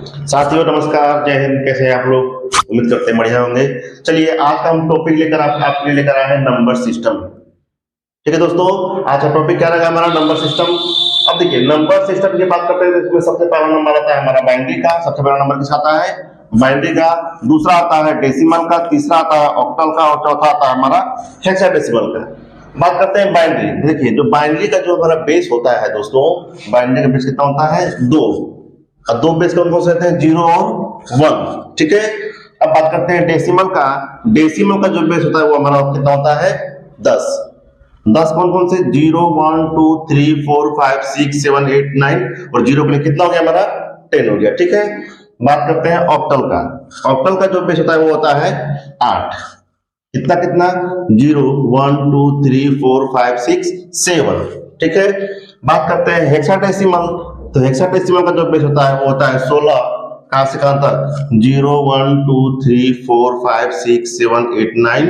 साथियों नमस्कार, जय हिंद। कैसे हैं आप लोग? उम्मीद करते हैं बढ़िया होंगे। चलिए आज का हम टॉपिक लेकर आपके लिए लेकर आए हैं नंबर सिस्टम। ठीक है दोस्तों, आज का टॉपिक क्या रहेगा हमारा? Number system. अब देखिए नंबर सिस्टम की बात करते हैं तो इसमें सबसे पहला नंबर आता है हमारा बाइनरी का। सबसे पहला नंबर किसका आता है? बाइनरी का। दूसरा आता है डेसिमल का, तीसरा आता है ऑक्टल का और चौथा आता है हमारा हेक्साडेसिमल का। बात करते हैं बाइनरी। देखिए जो बाइनरी का जो हमारा बेस होता है दोस्तों, बाइनरी का बेस कितना होता है? 2। अब 2 बेस कौन कौन से होते हैं? 0 और 1। ठीक है। अब बात करते हैं डेसिमल का। डेसिमल का जो बेस होता है वो हमारा कितना होता है? 10। 10 कौन कौन से? 0 1 2 3 4 5 6 7 8 9 और 0 के लिए कितना हो गया हमारा? 10 हो गया। ठीक है। बात करते हैं ऑक्टल का। ऑक्टल का जो बेस होता है वो होता है 8। कितना कितना? 0 1 2 3 4 5 6 7। ठीक है। बात करते हैं हेक्साडेसिमल। तो हेक्साडेसिमल का जो बेस होता है वो होता है 16। कहां से कहां तक? 0 1 2 3 4 5 6 7 8 9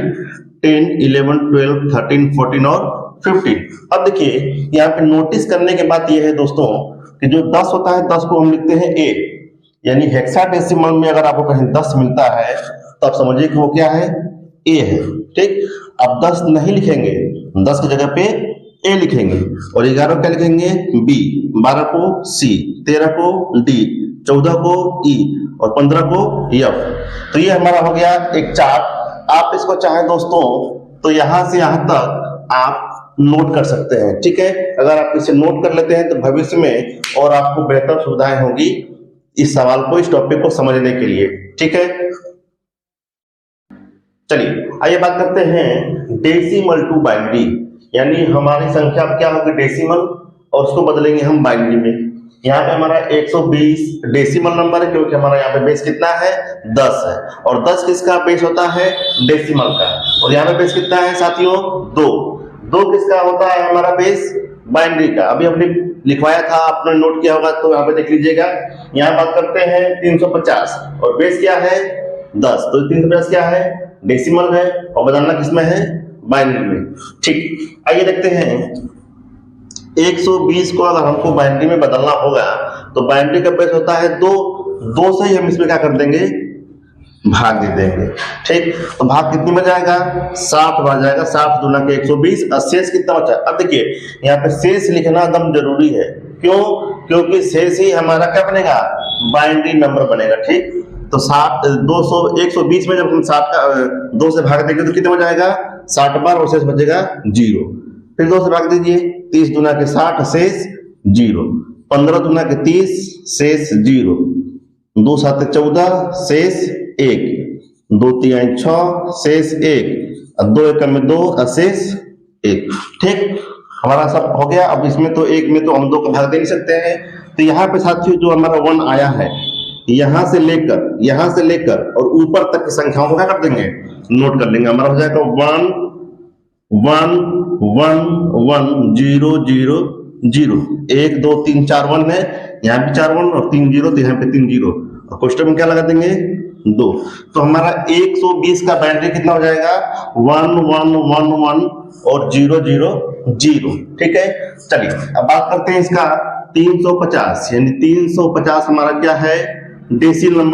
10 11 12 13 14 और 15। अब देखिए यहाँ पे नोटिस करने के बाद ये है दोस्तों कि जो 10 होता है 10 को हम लिखते हैं ए, यानी हेक्साडेसिमल में अगर आपको कहीं 10 मिलता है तो आप समझिए कि वो क्या है? ए है। ठीक। अब 10 नहीं लिखेंगे, 10 की जगह पे ए लिखेंगे और 11 क्या लिखेंगे? बी, 12 को सी, 13 को डी, 14 को ई और 15 को एफ। तो ये हमारा हो गया एक चार्ट। आप इसको चाहें दोस्तों तो यहां से यहां तक आप नोट कर सकते हैं। ठीक है। अगर आप इसे नोट कर लेते हैं तो भविष्य में और आपको बेहतर सुविधाएं होगी इस सवाल को, इस टॉपिक को समझने के लिए। ठीक है। चलिए आइए बात करते हैं डेसिमल टू बाइनरी, यानी हमारी संख्या क्या होगी? डेसिमल, और उसको बदलेंगे हम बाइनरी में। यहाँ पे हमारा 120 डेसिमल नंबर है क्योंकि हमारा यहाँ पे बेस कितना है? 10 है। और 10 किसका बेस होता है? डेसिमल का। और यहाँ पे बेस कितना है साथियों? 2। 2 किसका होता है हमारा बेस? बाइनरी का। अभी हमने लिखवाया था, आपने नोट किया होगा तो यहाँ पे देख लीजिएगा। यहाँ बात करते हैं 350 और बेस क्या है? 10। तो 350 क्या है? डेसिमल है और बदलना किसमें है? बाइनरी में। ठीक। आइए देखते हैं 120 को अगर हमको बाइनरी में बदलना होगा तो बाइनरी का बेस होता है 2। 2 से ही हम इसमें क्या कर देंगे? भाग दे देंगे। ठीक। तो भाग कितनी में जाएगा? 60 बन जाएगा। 60 दूना के 120 और शेष कितना बचा? अब देखिए यहाँ पे शेष लिखना एकदम जरूरी है। क्यों? क्योंकि शेष ही हमारा क्या बनेगा? बाइनरी नंबर बनेगा। ठीक। तो 60 200 120 में जब हम 60 का 2 से भाग देंगे तो कितना हो जाएगा? 60 बार और शेष बचेगा 0। फिर 2 से भाग दीजिए, 30 दूना के 60 शेष 0, 15 दूना के 30 शेष 0, 2 7 14 शेष 1, 2 3 6 शेष 1, 2 1 में 2 शेष 1। ठीक। हमारा सब हो गया। अब इसमें तो 1 में तो हम 2 को भाग दे नहीं सकते हैं। तो यहाँ पे साथियों जो हमारा 1 आया है, यहां से लेकर और ऊपर तक की संख्याओं को क्या कर देंगे? नोट कर लेंगे। हमारा हो जाएगा 1 1 1 1 0 0 0। 1 2 3 4 1 है, यहाँ पे 4 1 और 3 0, तो यहाँ पे 3 0 और क्वेश्चन में क्या लगा देंगे? 2। तो हमारा 120 का बाइनरी कितना हो जाएगा? 1 1 1 1 और 0 0 0। ठीक है। चलिए अब बात करते हैं इसका 350, यानी 350 हमारा क्या है? डेसिमल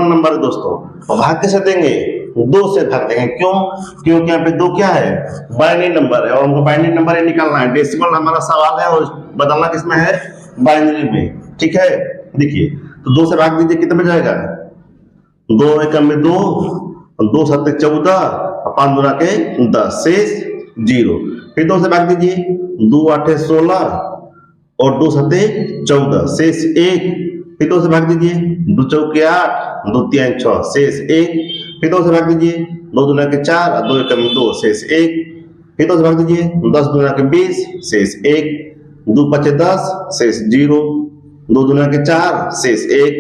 नंबर दोस्तों। और भाग कैसे देंगे? 2 से भाग देंगे। क्यों? क्योंकि यहाँ पे 2 क्या है? बाइनरी नंबर है और हमको बाइनरी नंबर ही निकालना है। डेसिमल हमारा सवाल है और बदलना किसमें है? बाइनरी में। ठीक है। देखिए तो 2 से भाग दीजिए, कितना बच जाएगा? 2 1 में 2, 2 7 14 और 5 दूना के 10 शेष 0। फिर 2 से भाग दीजिए, 2 8 16 और 2 7 14 शेष 1। फिर 2 से भाग दीजिए, 2 चौके 8, 2 3 6 शेष 1। फिर 2 से भाग दीजिए, 2 दूना के 4 और 2 1 में 2 शेष 1। फिर 2 से भाग दीजिए, 10 दूना के 20 शेष 1, 2 5 10 शेष 0, 2 दूना के 4 शेष 1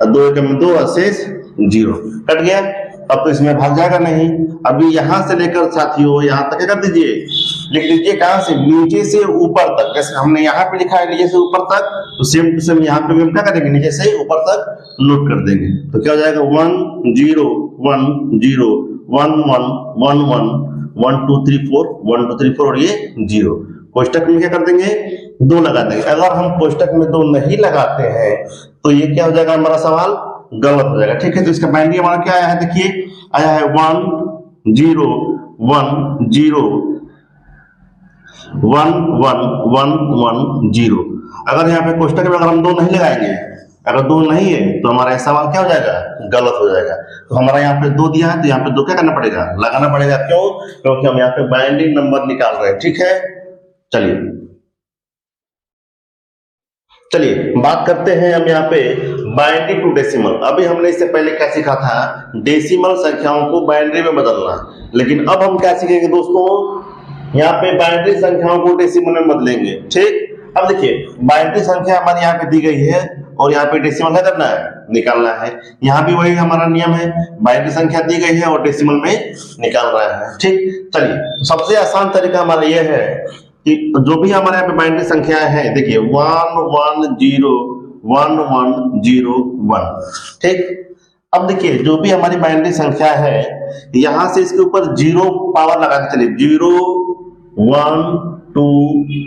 और 2 1 में 2 शेष 0। कट गया। अब तो इसमें भाग जाएगा नहीं। अभी यहां से लेकर साथियों यहां तक क्या कर दीजिए? लिख लीजिए। कहां से? नीचे से ऊपर तक। जैसे हमने यहाँ पे लिखा है नीचे से ऊपर तक, तो सेम टू सेम यहाँ पे भी हम क्या करेंगे? नीचे से ऊपर तक नोट कर देंगे। तो क्या हो जाएगा? 1 0 1 0 1 1 1 1 1 2 3 4 1 2 3 4 और ये 0। कोष्टक में क्या कर देंगे? 2 लगा देंगे। अगर हम कोष्टक में 2 नहीं लगाते हैं तो ये क्या हो जाएगा हमारा सवाल गलत हो जाएगा। ठीक है, तो इसका बाइनरी हमारा क्या आया है, देखिए आया है 1 0 1 0 1 1 1 1 0। अगर यहाँ पे कोष्टक में अगर हम 2 नहीं लगाएंगे, अगर 2 नहीं है तो हमारा यह सवाल क्या हो जाएगा, गलत हो जाएगा। तो हमारा यहाँ पे 2 दिया है, तो यहाँ पे 2 क्या करना पड़ेगा, लगाना पड़ेगा। क्यों? क्योंकि हम यहाँ पे बाइंडिंग नंबर निकाल रहे हैं। ठीक है, चलिए बात करते हैं हम यहाँ पे बाइनरी टू डेसिमल। अभी हमने इससे पहले क्या सीखा था, डेसिमल संख्याओं को बाइनरी में बदलना। लेकिन अब हम क्या सीखेंगे दोस्तों, यहाँ पे बाइनरी संख्याओं को डेसिमल में बदलेंगे। ठीक, अब देखिए बाइनरी संख्या हमारी यहाँ पे दी गई है और यहाँ पे डेसिमल क्या करना है, निकालना है। यहाँ भी वही हमारा नियम है, बाइनरी संख्या दी गई है और डेसिमल में निकाल रहा है। ठीक, चलिए सबसे आसान तरीका हमारा यह है कि जो भी हमारे यहाँ पे बाइनरी संख्या है, देखिए 1 1 0 1 1 0 1। ठीक, अब देखिए जो भी हमारी बाइनरी संख्या है, यहां से इसके ऊपर 0 पावर लगा के चलिए, 0 1 2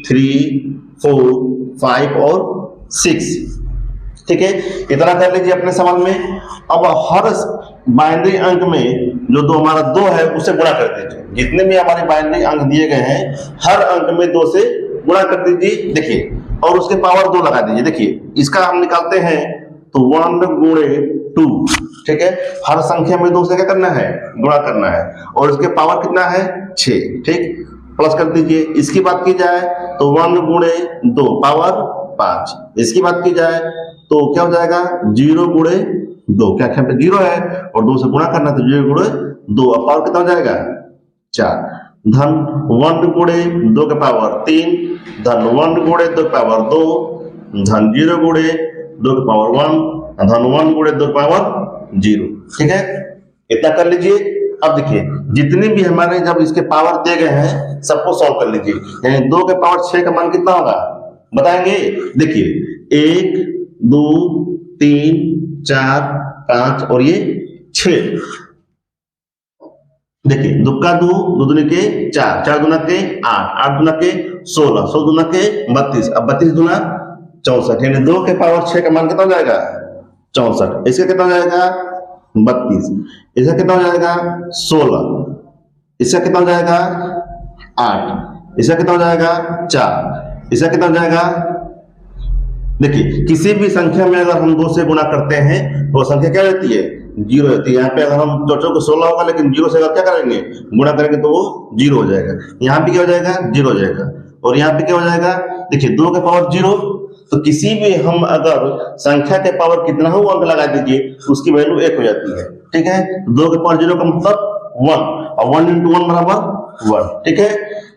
3 4 5 और 6। ठीक है, इतना कर लीजिए अपने सवाल में। अब हर बाइनरी अंक में जो 2 हमारा 2 है उससे गुणा कर दीजिए। जितने भी हमारे बाइनरी अंक दिए गए हैं हर अंक में 2 से गुणा कर दीजिए। देखिए, और उसके पावर 2 लगा दीजिए। देखिए इसका हम निकालते हैं तो 1 गुणे 2। ठीक है, हर संख्या में 2 से क्या करना है, गुणा करना है, और इसके पावर कितना है, 6। ठीक, प्लस कर दीजिए। इसकी बात की जाए तो 1 गुणे 2 पावर 5। इसकी बात की जाए तो क्या हो जाएगा, 0 गुणे 2, क्या यहाँ पे 0 है और 2 से गुणा करना, तो 0 गुणे 2, अब पावर कितना हो जाएगा, 4। धन 1 गुणे 2 के पावर 3, धन 1 गुणे 2 के पावर 2, धन 0 गुणे 2 के पावर 1, धन 1 गुणे 2 के पावर 0। ठीक है, इतना कर लीजिए। अब देखिए जितने भी हमारे जब इसके पावर दिए गए हैं सबको सॉल्व कर लीजिए। यानी 2 के पावर 6 का मान कितना होगा बताएंगे। देखिए 1 2 3 4 5 और ये 6। देखिए 2 का 2, 2 दूनी के 4, 4 दूना के 8, 8 दूना के 16, 16 दूना के 32, अब 32 दूना 64। यानी 2 के पावर 6 का मान कितना हो जाएगा, 64। इसका कितना हो जाएगा, 32। इसका कितना हो जाएगा, 16। इसका कितना हो जाएगा, 8। इसका कितना हो जाएगा, 4। इसका कितना हो जाएगा। देखिए किसी भी संख्या में अगर हम 2 से गुणा करते हैं तो वो संख्या क्या रहती है, 0 रहती है। यहाँ पे अगर हम 4 को 16 होगा, लेकिन 0 से अगर क्या करेंगे, गुणा करेंगे तो वो 0 हो जाएगा। यहाँ पे क्या हो जाएगा, 0 हो जाएगा। और यहाँ पे क्या हो जाएगा, देखिए 2 के पावर 0, तो किसी भी हम अगर संख्या के पावर कितना हो अंक लगा दीजिए तो उसकी वैल्यू 1 हो जाती है। ठीक है, 2 के पावर 0 का मतलब 1, और 1 × 1 बराबर 1। ठीक है,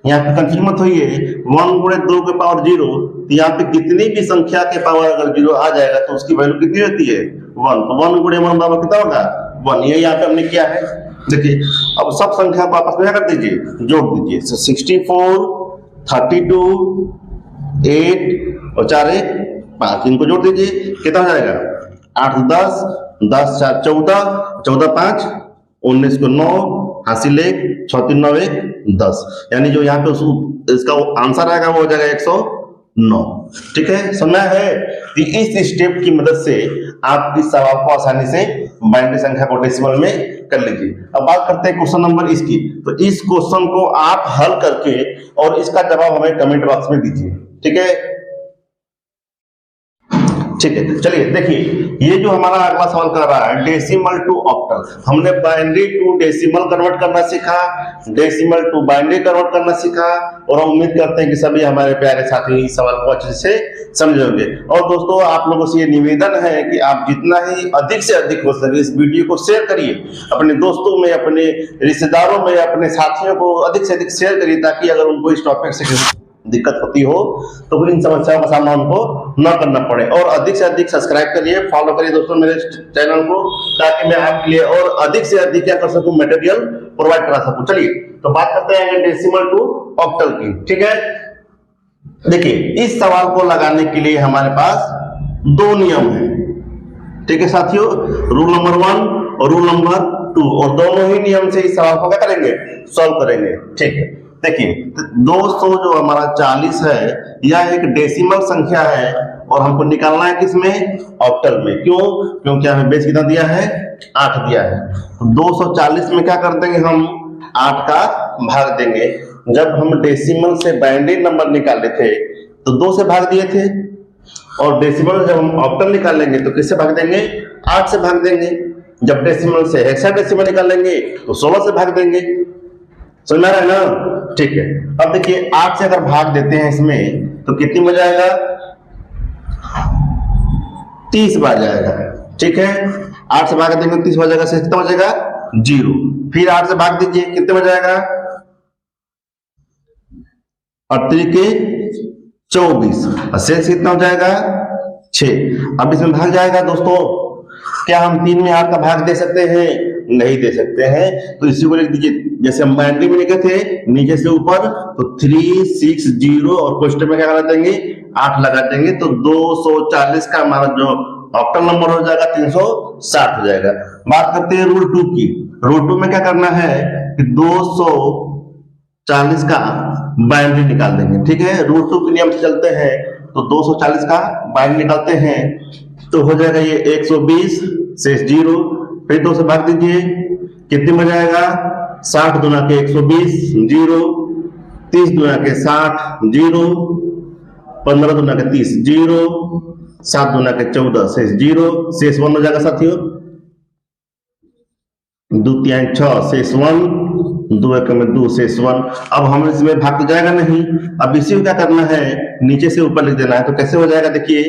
यहाँ पे कंफ्यूज मत होइए। 1 गुणे 2 के पावर 0, तो यहाँ पे कितनी भी संख्या के पावर अगर 0 आ जाएगा तो उसकी वैल्यू कितनी रहती है, 1। तो 1 गुणे 1 बराबर कितना होगा, 1। ये यहाँ पे हमने किया है। देखिए अब सब संख्या को आपस में क्या कर दीजिए, जोड़ दीजिए। 64 32 8 और 4 1 5, इनको जोड़ दीजिए, कितना हो जाएगा, 8 10 10 4 14, 14 5 19 को 9, हासिल 1 6 3 9 1 10। यानी जो यहाँ पे इसका आंसर आएगा वो हो जाएगा 109। ठीक है, समझ है। इस स्टेप की मदद से आप इस सवाल को आसानी से बाइनरी संख्या को डेसिमल में कर लीजिए। अब बात करते हैं क्वेश्चन नंबर इसकी। तो इस क्वेश्चन को आप हल करके और इसका जवाब हमें कमेंट बॉक्स में दीजिए। ठीक है, ठीक है, चलिए देखिए ये जो हमारा अगला सवाल कर रहा है डेसिमल टू ऑक्टल। हमने बाइनरी टू डेसिमल कन्वर्ट करना सीखा, डेसिमल टू बाइनरी कन्वर्ट करना सीखा, और हम उम्मीद करते हैं कि सभी हमारे प्यारे साथी इस सवाल को अच्छे से समझोगे। और दोस्तों आप लोगों से ये निवेदन है कि आप जितना ही अधिक से अधिक हो सके इस वीडियो को शेयर करिए, अपने दोस्तों में, अपने रिश्तेदारों में, अपने साथियों को अधिक से अधिक शेयर करिए, ताकि अगर उनको इस टॉपिक से दिक्कत होती हो तो इन समस्याओं का सामना उनको न करना पड़े। और अधिक से अधिक सब्सक्राइब करिए, फॉलो करिए दोस्तों मेरे चैनल को, ताकि मैं आपके लिए और अधिक से अधिक क्या कर सकूं, मटेरियल प्रोवाइड करा सकूं। चलिए तो बात करते हैं डेसिमल टू ऑक्टल की। ठीक है, देखिए इस सवाल को लगाने के लिए हमारे पास 2 नियम है। ठीक है साथियों, रूल नंबर 1 और रूल नंबर 2, और दोनों ही नियम से इस सवाल को क्या करेंगे, सॉल्व करेंगे। ठीक है, देखिए 200 जो हमारा 40 है, यह एक डेसिमल संख्या है और हमको निकालना है किसमें, ऑक्टल में। क्यों, क्योंकि हमें बेस कितना दिया है, 8 दिया है। तो 240 में क्या कर देंगे हम, 8 का भाग देंगे। जब हम डेसिमल से बाइनरी नंबर निकाले थे तो 2 से भाग दिए थे, और डेसिमल जब हम ऑक्टल निकालेंगे तो किससे भाग देंगे, 8 से भाग देंगे। जब डेसिमल से हेक्साडेसिमल निकालेंगे तो 16 से भाग देंगे। समझ में आ रहा है ना, ठीक है। अब देखिए 8 से अगर भाग देते हैं इसमें तो कितनी बच जाएगा, 30 बार जाएगा, ठीक है। 8 से भाग देंगे 30 बचेगा, शेष कितना बचेगा, 0। फिर 8 से भाग दीजिए, कितने बच जाएगा, 8 के 24, और शेष कितना हो जाएगा, 6। अब इसमें भाग जाएगा दोस्तों। क्या हम 3 में 8 का भाग दे सकते हैं, नहीं दे सकते हैं। तो इसी को लिख दीजिए, जैसे हम बाइनरी में लिखे थे नीचे से ऊपर, तो 3 6 0 और क्वेश्चन में क्या लगा देंगे, 8 लगा देंगे। तो 240 का हमारा जो ऑक्टल नंबर हो जाएगा 360 हो जाएगा। बात करते हैं रूल 2 की। रूल 2 में क्या करना है कि 240 का बाइनरी निकाल देंगे, ठीक है। रूल 2 के नियम से चलते हैं, तो 240 का बाइनरी निकालते हैं तो हो जाएगा ये 120 शेष 0। फिर 2 से भाग दीजिए, कितने में जाएगा, 60 दुना के 120 0, 30 दुना के 60 0, 15 दुना के 30 0, 7 दुना के 14 शेष 0, शेष 1 हो जाएगा साथियों। 2 3 6 शेष 1, 2 1 में 2 शेष 1। अब हम इसमें भाग तो जाएगा नहीं। अब इसी को क्या करना है, नीचे से ऊपर लिख देना है। तो कैसे हो जाएगा, देखिए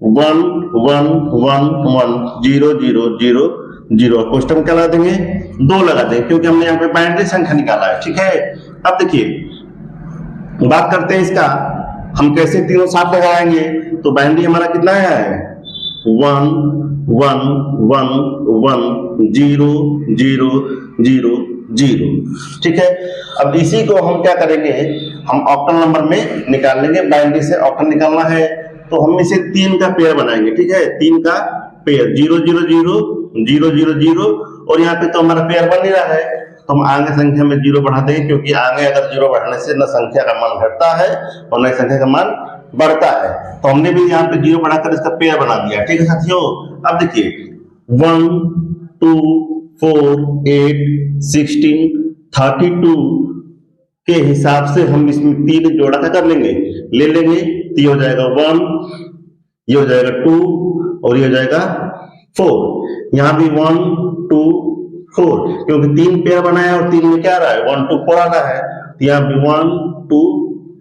1 1 1 1 0 0 0 0, क्वेश्चन क्या लगा देंगे, 2 लगा देंगे, क्योंकि हमने यहाँ पे बाइनरी संख्या निकाला है, ठीक है। अब देखिए बात करते हैं इसका, हम कैसे 360 लगाएंगे। तो बाइनरी हमारा कितना है, 1 1 1 1 0 0 0 0, ठीक है। अब इसी को हम क्या करेंगे, हम ऑक्टल नंबर में निकाल लेंगे। बाइनरी से ऑक्टल निकालना है तो हम इसे 3 का पेयर बनाएंगे, ठीक है। 3 का पेयर 0 0 0 0 0 0, और यहाँ पे तो हमारा पेयर बन नहीं रहा है, तो हम आगे संख्या में 0 बढ़ा देंगे, क्योंकि आगे अगर 0 बढ़ाने से न संख्या का मान घटता है और न संख्या का मान बढ़ता है। तो हमने भी यहाँ पे 0 बढ़ाकर इसका पेयर बना दिया, ठीक है साथियों। अब देखिए 1 2 4 8 16 32 के हिसाब से हम इसमें 3 जोड़ा क्या कर लेंगे, ले लेंगे। तो ये हो जाएगा 1, ये हो जाएगा 2 और ये हो जाएगा 4। यहाँ भी 1 2 4, क्योंकि 3 पेयर बनाया और 3 में क्या आ रहा है, 1 2 4 आ रहा है। तो यहाँ भी 1 2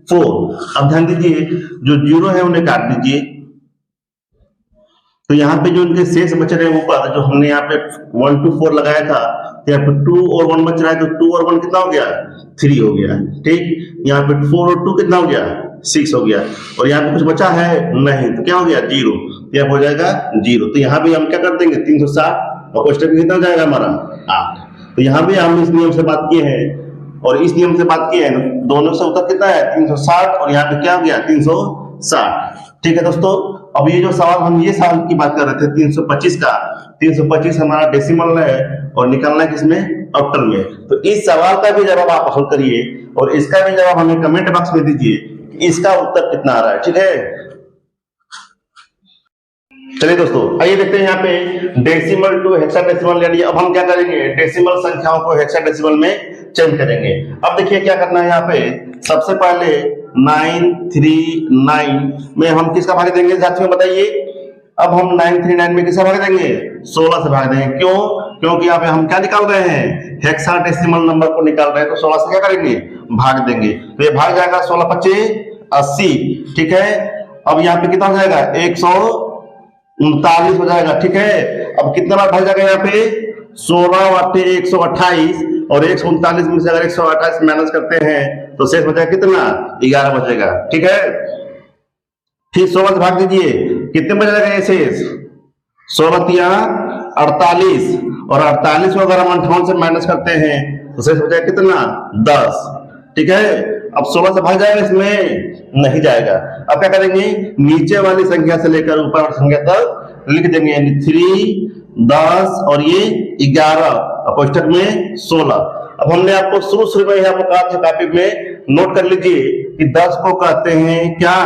4। अब ध्यान दीजिए, जो 0 है उन्हें काट दीजिए। तो यहाँ पे जो इनके शेष बच रहे हैं ऊपर, जो हमने यहाँ पे 1 2 4 लगाया था, तो यहाँ पे 2 और 1 बच रहा है। तो 2 और 1 कितना हो गया, 3 हो गया, ठीक। यहाँ पे 4 और 2 कितना हो गया, 6 हो गया। और यहाँ पे कुछ बचा है नहीं, तो क्या हो गया, 0। यहाँ हो जाएगा 0। तो यहाँ भी हम क्या कर देंगे, 360, और क्वेश्चन में कितना हो जाएगा हमारा, 8। तो यहाँ भी हम इस नियम से बात किए हैं और इस नियम से बात किए हैं, दोनों से उत्तर कितना है, 360, और यहाँ पे क्या हो गया, 360, ठीक है दोस्तों। अब ये जो सवाल, हम ये सवाल की बात कर रहे थे 325 का, 325 हमारा डेसिमल है और निकालना है किसमें, ऑक्टल में। तो इस सवाल का भी जवाब आप हल करिए और इसका भी जवाब हमें कमेंट बॉक्स में दीजिए कि इसका उत्तर कितना आ रहा है, ठीक है। चलिए दोस्तों, आइए देखते हैं यहाँ पे डेसिमल टू हेक्साडेसिमल, यानी अब हम क्या करेंगे, डेसिमल संख्याओं को हेक्साडेसिमल में चेंज करेंगे। अब देखिए क्या करना है, यहाँ पे सबसे पहले 939 में हम किसका भाग देंगे साथियों, बताइए। अब हम 939 में किसका भाग देंगे, 16 से भाग देंगे। क्यों, क्योंकि यहाँ पे हम क्या निकाल रहे हैं, हेक्साडेसिमल नंबर को निकाल रहे हैं, तो 16 से क्या करेंगे, भाग देंगे। तो ये भाग जाएगा 16 25 80, ठीक है। अब यहाँ पे कितना हो जाएगा, 139 हो जाएगा, ठीक है। अब कितना बार भाग जाएगा, यहाँ पे 16 वाटे 128, और 139 में से अगर 128 माइनस करते हैं तो शेष बचेगा कितना, 11 बचेगा, ठीक है। फिर 16 से भाग दीजिए, कितने बचेगा ये शेष, 16 तिया 48, और 48 को अगर हम 58 से माइनस करते हैं तो शेष बचेगा कितना, 10, ठीक है। अब 16 से भाग जाएगा, इसमें नहीं जाएगा। अब क्या करेंगे, नीचे वाली संख्या से लेकर ऊपर वाली संख्या तक लिख देंगे, यानी 3 10 और ये 11, कोष्ठक में 16। अब हमने आपको शुरू में यहाँ पर कहा था, कॉपी में नोट कर लीजिए कि 10 को कहते हैं क्या,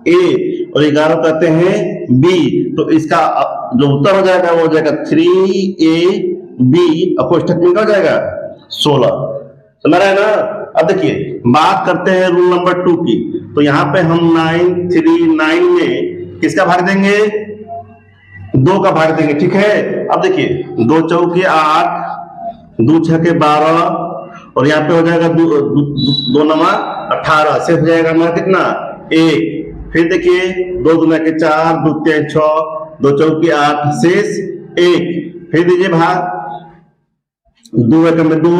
ए, और 11 कहते हैं बी। तो इसका जो उत्तर हो जाएगा वो हो जाएगा 3AB और कोष्टक में क्या हो जाएगा 16। समझ रहे हैं ना। अब देखिए बात करते हैं रूल नंबर 2 की। तो यहाँ पे हम 939 में किसका भाग देंगे 2 का भाग देंगे, ठीक है। अब देखिए 2 चौके 8, 2 छके 12 और यहाँ पे हो जाएगा 2 नमा 18 से हो जाएगा हमारा कितना 1। फिर देखिए 2 दूना के 4, 2 3 6, 2 चौके 8 शेष 1। फिर दीजिए भाग 2 एकम में 2,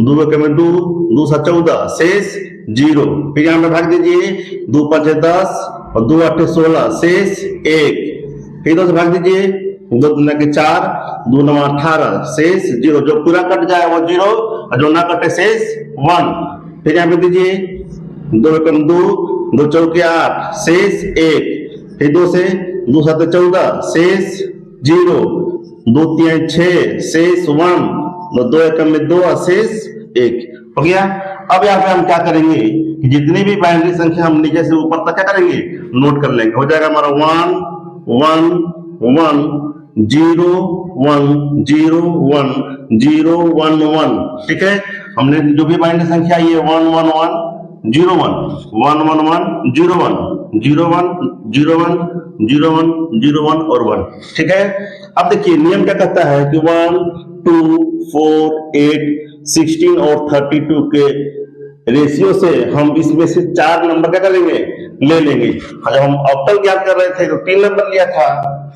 2 एकम में 2, 2 7 14 शेष 0। फिर यहाँ पे भाग दीजिए 2 5 10 और 2 8 16 शेष 1। फिर 2 से भाग दीजिए 2 दूना के 4, 2 9 18 शेष 0। जो पूरा कट जाए वो 0 और जो ना कटे शेष 1। फिर यहाँ पे दीजिए 2 एकम 2, 2 चौके 8 शेष 1। फिर 2 से 2 7 14 शेष 0, 2 3 6 शेष 1, 2 एकम में 2 शेष 1 हो गया। अब यहाँ पे हम क्या करेंगे कि जितनी भी बाइनरी संख्या हम नीचे से ऊपर तक क्या करेंगे नोट कर लेंगे। हो जाएगा हमारा 1 1 1 0 1 0 1 0 1 1, ठीक है। हमने जो भी बाइनरी संख्या ये 1 1 1 0 1 1 1 1 0 1 0 1 0 1 0 1 0 1 और 1, ठीक है। अब देखिए नियम क्या कहता है कि 1 2 4 8 16 और 32 के रेशियो से हम इसमें से 4 नंबर क्या करेंगे ले लेंगे। जब हम ऑक्टल ज्ञात कर रहे थे तो 3 नंबर लिया था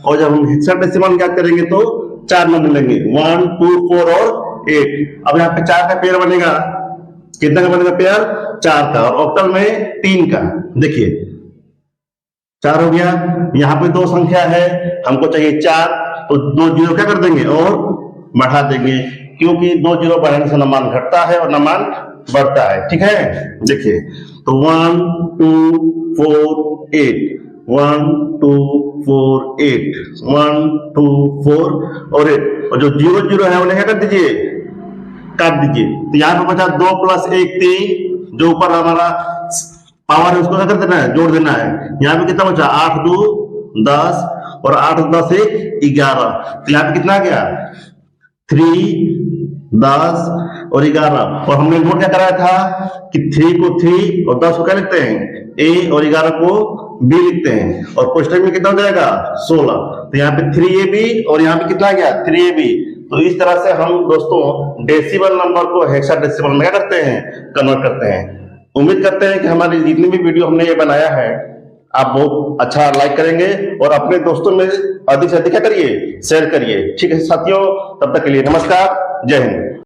और जब हम हेक्साडेसिमल ज्ञात करेंगे तो 4 नंबर लेंगे 1 2 4 और 8। अब यहाँ पे 4 का पेयर बनेगा, कितना का बनेगा पेयर 4 का, और ऑक्टल में 3 का। देखिए 4 हो गया। यहाँ पे 2 संख्या है हमको चाहिए 4, तो 2 जीरो क्या कर देंगे और बढ़ा देंगे, क्योंकि 2 जीरो बढ़ाने से मान घटता है और मान बढ़ता है, ठीक है। देखिए तो 1 2 4 8 1 2 4 8 1 2 4 और 8, और जो 0 0 है उन्हें क्या कर दीजिए काट दीजिए। तो यहाँ पे बचा 2 + 1 3, जो ऊपर हमारा पावर है उसको क्या कर देना है जोड़ देना है। यहाँ पे कितना बचा 8 2 10 और 8 10 1 11। तो यहाँ पे कितना आ गया 3 10 और 11। और हमने नोट क्या कराया था कि 3 को 3 और 10 को क्या लिखते हैं A और 11 को B लिखते हैं, और कोष्टक में कितना हो जाएगा 16। तो यहाँ पे 3AB और यहाँ पे कितना आ गया 3AB। तो इस तरह से हम दोस्तों डेसिमल नंबर को हेक्साडेसिमल में क्या करते हैं कन्वर्ट करते हैं। उम्मीद करते हैं कि हमारी जितनी भी वीडियो हमने ये बनाया है आप बहुत अच्छा लाइक करेंगे और अपने दोस्तों में अधिक से अधिक क्या करिए शेयर करिए, ठीक है साथियों। तब तक के लिए नमस्कार, जय हिंद।